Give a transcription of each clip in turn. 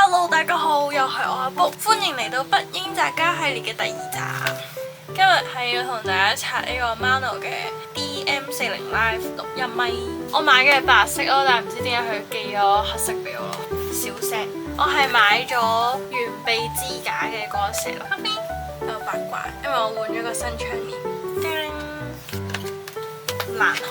Hello， 大家好，又係我阿 Book， 歡迎嚟到不應雜交系列嘅第2集。今日係要同大家拆呢個 Mano 嘅 DM40 Live 錄音咪。我買嘅係白色咯，但係唔知點解佢寄咗黑色俾我咯。小聲，我係買咗原秘支架嘅嗰一 set 咯。側邊有八卦，因為我換咗個新窗簾，難開。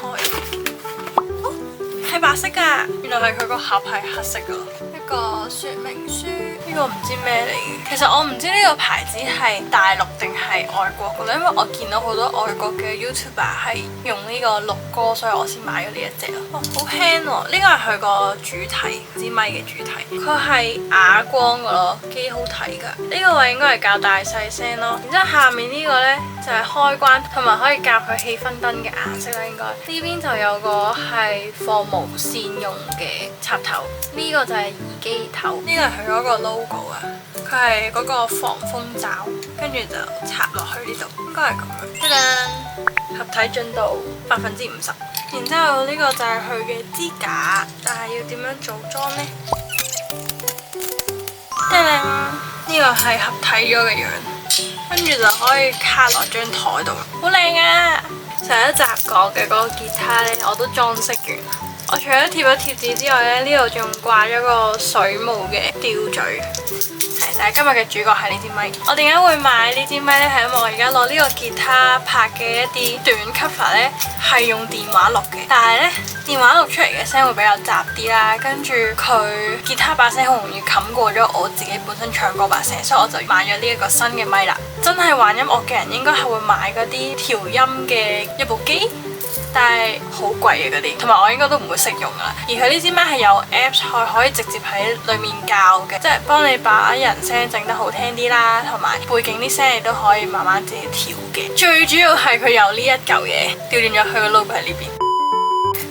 係白色㗎，原來係佢個盒係黑色㗎。一個說明書，呢個唔知咩嚟嘅。其實我唔知呢個牌子係大陸定係外國嘅咧，因為我見到好多外國嘅 YouTuber 係用呢個錄歌，所以我先買咗呢一隻咯。哇，好輕喎！呢個係佢個主題，支咪嘅主題。佢係啞光嘅咯，幾好睇㗎。呢個位應該係較大細聲咯。然之後下面呢個呢，就係開關，同埋可以校佢氣氛燈嘅顏色啦。應該呢邊就有個係放無線用嘅插頭，呢個就係耳機頭，呢個係佢嗰個 logo 啊，佢係嗰個防風罩，跟住就插落去呢度，應該係咁樣。合體進度50%，然之後呢個就係佢嘅支架，但係要點樣組裝呢？呢個係合體咗嘅樣，跟住就可以卡落張台度，好靚啊！上一集講嘅嗰個吉他呢，我都裝飾完。我除咗貼咗貼紙之外咧，呢度仲掛咗個水母嘅吊墜。但係今日嘅主角係呢支咪。我點解會買呢支咪呢？係因為我而家攞呢個吉他拍嘅一啲短 cover 呢，係用電話錄嘅。但係呢，電話錄出嚟嘅聲會比較雜啲啦，跟住佢吉他把聲好容易冚過咗我自己本身唱歌把聲，所以我就買咗呢一個新嘅咪啦。真係玩音樂嘅人應該係會買嗰啲調音嘅一部機。但係好貴嘅嗰啲，同埋我應該都唔會識用噶啦。而佢呢支咪係有 Apps 可以直接喺裡面校嘅，即係幫你把人聲整得好聽啲啦，同埋背景啲聲你都可以慢慢自己調嘅。最主要係佢有呢一嚿嘢，調轉咗佢個 logo 喺呢邊。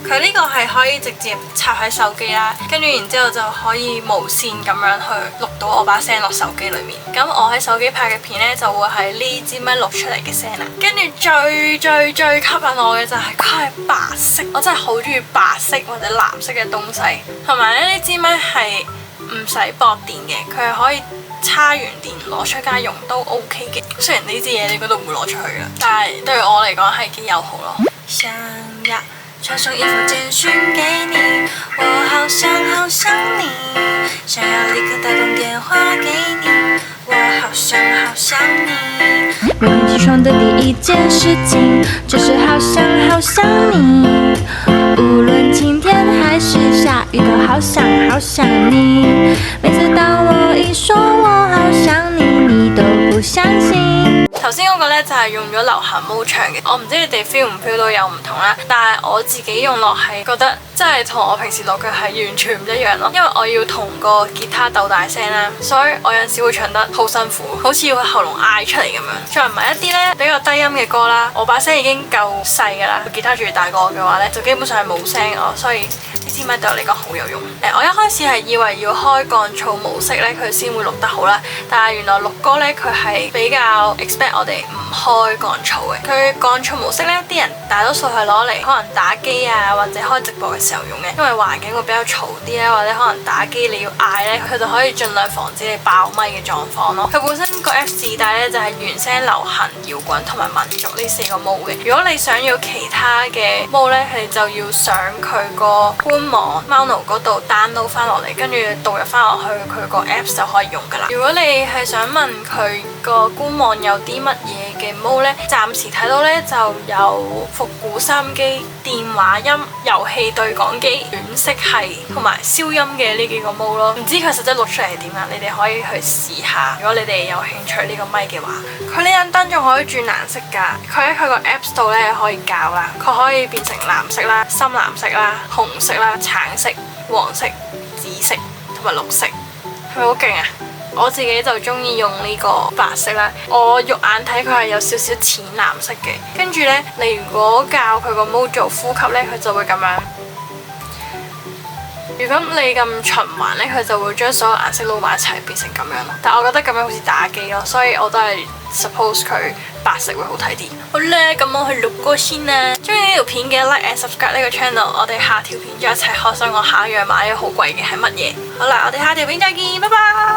佢呢個係可以直接插喺手機啦，跟住然之後就可以無線咁樣去錄到我把聲落手機裏面。咁我喺手機拍嘅片呢，就會係呢支咪錄出嚟嘅聲啦。跟住最吸引我嘅就係佢係白色，我真係好中意白色或者藍色嘅東西。同埋咧，呢支咪係唔使駁電嘅，佢係可以叉完電攞出街用都 OK 嘅。雖然呢支嘢你應該都唔會攞出去㗎，但係對我嚟講係幾友好咯。想要傳送一封簡訊給你，我好想你，想要立刻打通電話給你，我好想你。每天起床的第一件事情就是好想你，無論晴天還是下雨都好想你。每次當我一說我好想你，你都不相信。頭先嗰個呢，就係用咗流行模唱嘅，我唔知你哋 feel 唔 feel 到有唔同啦，但係我自己用落係覺得真係同我平時錄嘅係完全唔一樣咯，因為我要同個吉他鬥大聲啦，所以我有陣時會唱得好辛苦，好似要喉嚨嗌出嚟咁樣。再唔係一啲呢比較低音嘅歌啦，我把聲已經夠細噶啦，個吉他仲要大個嘅話呢，就基本上係冇聲咯，所以呢支咪對我嚟講好有用。我一開始係以為要開降噪模式呢，佢先會錄得好啦，但係原來錄歌呢，佢係比較 expect 我哋唔開降噪嘅。佢降噪模式呢，啲人大多數係攞嚟可能打機啊或者開直播嘅時候用嘅，因為環境會比較嘈啲啦，或者可能打機你要嗌呢，佢就可以盡量防止你爆咪嘅狀況咯。佢本身個 App 自帶呢，就係原聲、流行、搖滾同埋民族呢4個 mode 嘅。如果你想要其他嘅 mode 呢，你就要上佢個官網 Mano 嗰度 download 翻落嚟，跟住導入翻落去佢個 Apps 就可以用噶啦。如果你係想問佢個官網有啲乜嘢嘅 mode 呢，暫時睇到呢就有復古收音機、電話音、遊戲對講機、暖色系同埋消音嘅呢幾個 mode 咯。唔知佢實際錄出嚟係點啊？你哋可以去試下。如果你哋有興趣呢個咪嘅話，佢呢盞燈仲可以轉顏色㗎。佢喺佢個 Apps 度呢可以校啦，佢可以變成藍色啦、深藍色啦、紅色啦、橙色、黃色、紫色同埋綠色，係咪好勁啊？我自己就中意用呢個白色啦，我肉眼睇佢係有少少淺藍色嘅，跟住呢，你如果校佢個 mode 做呼吸呢，佢就會咁樣。如果你咁循環咧，佢就會將所有顏色撈埋一齊變成咁樣咯。但係我覺得咁樣好似打機咯，所以我都係 suppose 佢白色會好睇啲。好啦，咁我去錄歌先啦。中意呢條片嘅 like and subscribe 呢個 channel，我哋下條片再一齊開箱我下一樣買咗好貴嘅係乜嘢。好啦，我哋下條片再見，拜拜。